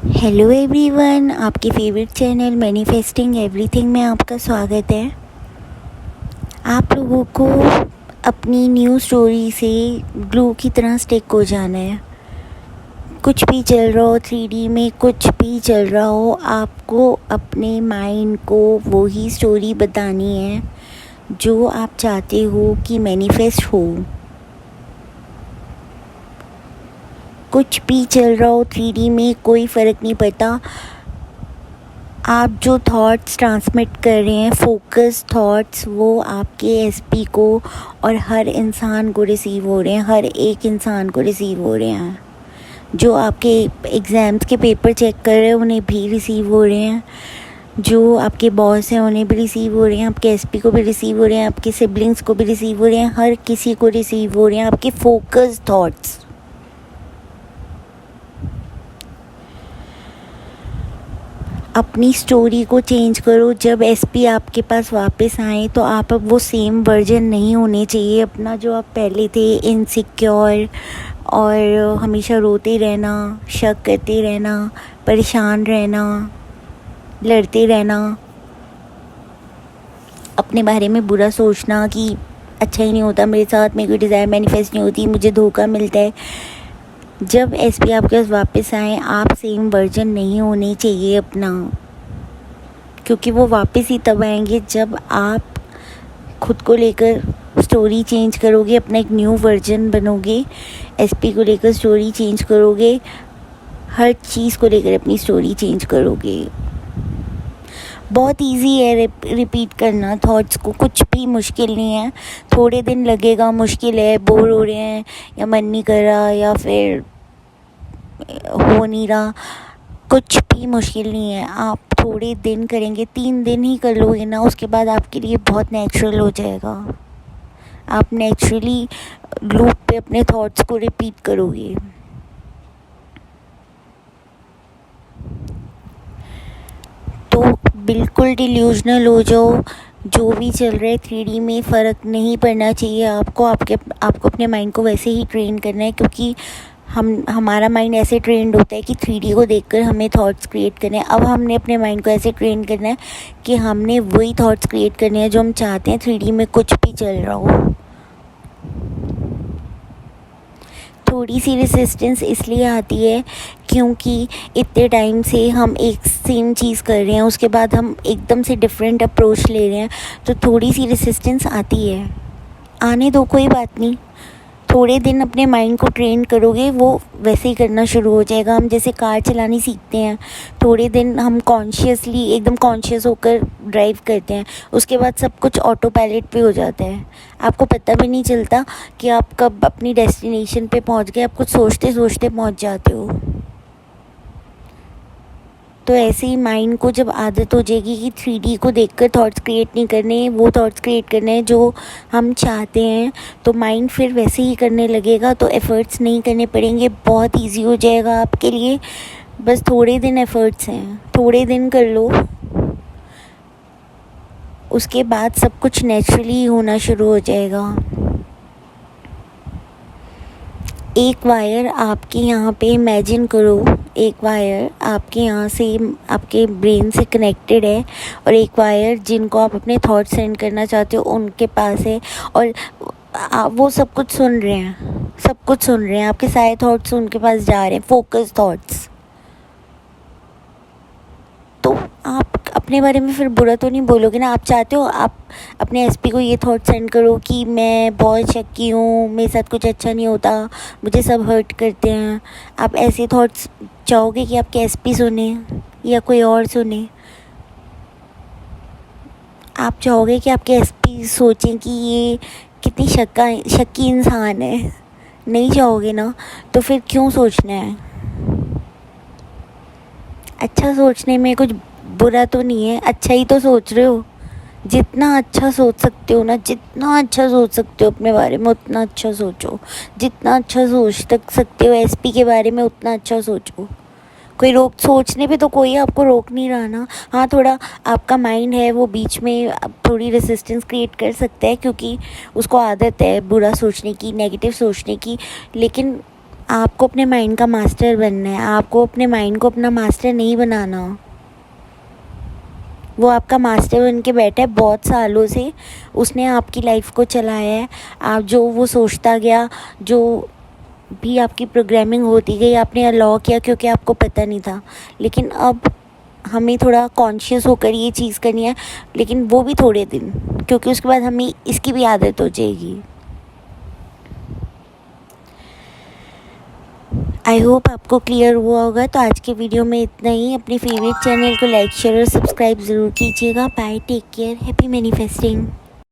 Hello everyone, आपके favourite channel manifesting everything में आपका स्वागत है। आप लोगों को अपनी न्यू स्टोरी से ग्लू की तरह स्टिक हो जाना है। कुछ भी चल रहा हो, 3D में कुछ भी चल रहा हो, आपको अपने माइंड को वही स्टोरी बतानी है जो आप चाहते हो कि मैनिफेस्ट हो। कुछ भी चल रहा हो 3D में कोई फ़र्क नहीं पड़ता। आप जो थॉट्स ट्रांसमिट कर रहे हैं, फोकस थॉट्स, वो आपके एसपी को और हर इंसान को रिसीव हो रहे हैं। हर एक इंसान को रिसीव हो रहे हैं। जो आपके एग्ज़ाम्स के पेपर चेक कर रहे हैं उन्हें भी रिसीव हो रहे हैं। जो आपके बॉस हैं उन्हें भी रिसीव हो रहे हैं। आपके एसपी को भी रिसीव हो रहे हैं। आपके सिबलिंग्स को भी रिसीव हो रहे हैं। हर किसी को रिसीव हो रहे हैं आपके फोकस थॉट्स। अपनी स्टोरी को चेंज करो। जब एसपी आपके पास वापस आए तो आप अब वो सेम वर्जन नहीं होने चाहिए अपना जो आप पहले थे, इनसिक्योर और हमेशा रोते रहना, शक करते रहना, परेशान रहना, लड़ते रहना, अपने बारे में बुरा सोचना कि अच्छा ही नहीं होता मेरे साथ, मेरी कोई डिज़ायर मैनिफेस्ट नहीं होती, मुझे धोखा मिलता है। जब एसपी आपके पास वापस आए, आप सेम वर्जन नहीं होने चाहिए अपना, क्योंकि वो वापस ही तब आएंगे जब आप खुद को लेकर स्टोरी चेंज करोगे, अपना एक न्यू वर्जन बनोगे। एसपी को लेकर स्टोरी चेंज करोगे, हर चीज़ को लेकर अपनी स्टोरी चेंज करोगे। बहुत इजी है रिपीट करना थॉट्स को, कुछ भी मुश्किल नहीं है। थोड़े दिन लगेगा, मुश्किल है, बोर हो रहे हैं या मन नहीं कर रहा या फिर हो नहीं रहा, कुछ भी मुश्किल नहीं है। आप थोड़े दिन करेंगे, 3 दिन ही कर लोगे ना, उसके बाद आपके लिए बहुत नेचुरल हो जाएगा। आप नेचुरली लूप पे अपने थॉट्स को रिपीट करोगे। तो बिल्कुल डिल्यूजनल हो जाओ। जो भी चल रहा है 3D में फ़र्क नहीं पड़ना चाहिए आपको। आपको अपने माइंड को वैसे ही ट्रेन करना है, क्योंकि हमारा माइंड ऐसे ट्रेंड होता है कि 3D को देखकर हमें थॉट्स क्रिएट करने हैं। अब हमने अपने माइंड को ऐसे ट्रेन करना है कि हमने वही थॉट्स क्रिएट करने हैं जो हम चाहते हैं, 3D में कुछ भी चल रहा हो। थोड़ी सी रेसिस्टेंस इसलिए आती है क्योंकि इतने टाइम से हम एक सेम चीज़ कर रहे हैं, उसके बाद हम एकदम से डिफरेंट अप्रोच ले रहे हैं, तो थोड़ी सी रेसिस्टेंस आती है। आने दो, कोई बात नहीं। थोड़े दिन अपने माइंड को ट्रेन करोगे, वो वैसे ही करना शुरू हो जाएगा। हम जैसे कार चलानी सीखते हैं, थोड़े दिन हम कॉन्शियसली एकदम कॉन्शियस होकर ड्राइव करते हैं, उसके बाद सब कुछ ऑटो पायलट पे हो जाता है। आपको पता भी नहीं चलता कि आप कब अपनी डेस्टिनेशन पे पहुंच गए। आप कुछ सोचते सोचते पहुंच जाते हो। तो ऐसे ही माइंड को जब आदत हो जाएगी कि 3D को देखकर थॉट्स क्रिएट नहीं करने, वो थॉट्स क्रिएट करने हैं जो हम चाहते हैं, तो माइंड फिर वैसे ही करने लगेगा। तो एफ़र्ट्स नहीं करने पड़ेंगे, बहुत इजी हो जाएगा आपके लिए। बस थोड़े दिन एफ़र्ट्स हैं, थोड़े दिन कर लो, उसके बाद सब कुछ नेचुरली होना शुरू हो जाएगा। एक वायर आपके यहाँ पे इमेजिन करो, एक वायर आपके यहाँ से आपके ब्रेन से कनेक्टेड है और एक वायर जिनको आप अपने थॉट्स सेंड करना चाहते हो उनके पास है, और वो सब कुछ सुन रहे हैं, सब कुछ सुन रहे हैं। आपके सारे थॉट्स उनके पास जा रहे हैं, फोकस थॉट्स। तो आप अपने बारे में फिर बुरा तो नहीं बोलोगे ना। आप चाहते हो आप अपने एसपी को ये थॉट सेंड करो कि मैं बहुत शक्की हूँ, मेरे साथ कुछ अच्छा नहीं होता, मुझे सब हर्ट करते हैं। आप ऐसे थॉट्स चाहोगे कि आपके एसपी सुने या कोई और सुने? आप चाहोगे कि आपके एसपी सोचें कि ये कितनी शक्की इंसान है? नहीं चाहोगे ना, तो फिर क्यों सोचना है? अच्छा सोचने में कुछ बुरा तो नहीं है, अच्छा ही तो सोच रहे हो। जितना अच्छा सोच सकते हो ना, जितना अच्छा सोच सकते हो अपने बारे में उतना अच्छा सोचो। जितना अच्छा सोच तक सकते हो एसपी के बारे में उतना अच्छा सोचो। कोई रोक, सोचने पे तो कोई आपको रोक नहीं रहा ना। हाँ, थोड़ा आपका माइंड है वो बीच में थोड़ी रेसिस्टेंस क्रिएट कर सकता है, क्योंकि उसको आदत है बुरा सोचने की, नेगेटिव सोचने की। लेकिन आपको अपने माइंड का मास्टर बनना है, आपको अपने माइंड को अपना मास्टर नहीं बनाना। वो आपका मास्टर बन के बैठा है बहुत सालों से, उसने आपकी लाइफ को चलाया है। आप जो वो सोचता गया, जो भी आपकी प्रोग्रामिंग होती गई, आपने अलाउ किया क्योंकि आपको पता नहीं था। लेकिन अब हमें थोड़ा कॉन्शियस होकर ये चीज़ करनी है, लेकिन वो भी थोड़े दिन, क्योंकि उसके बाद हमें इसकी भी आदत हो जाएगी। आई होप आपको क्लियर हुआ होगा। तो आज के वीडियो में इतना ही। अपने फेवरेट चैनल को लाइक शेयर और सब्सक्राइब ज़रूर कीजिएगा। Bye, take care, happy manifesting.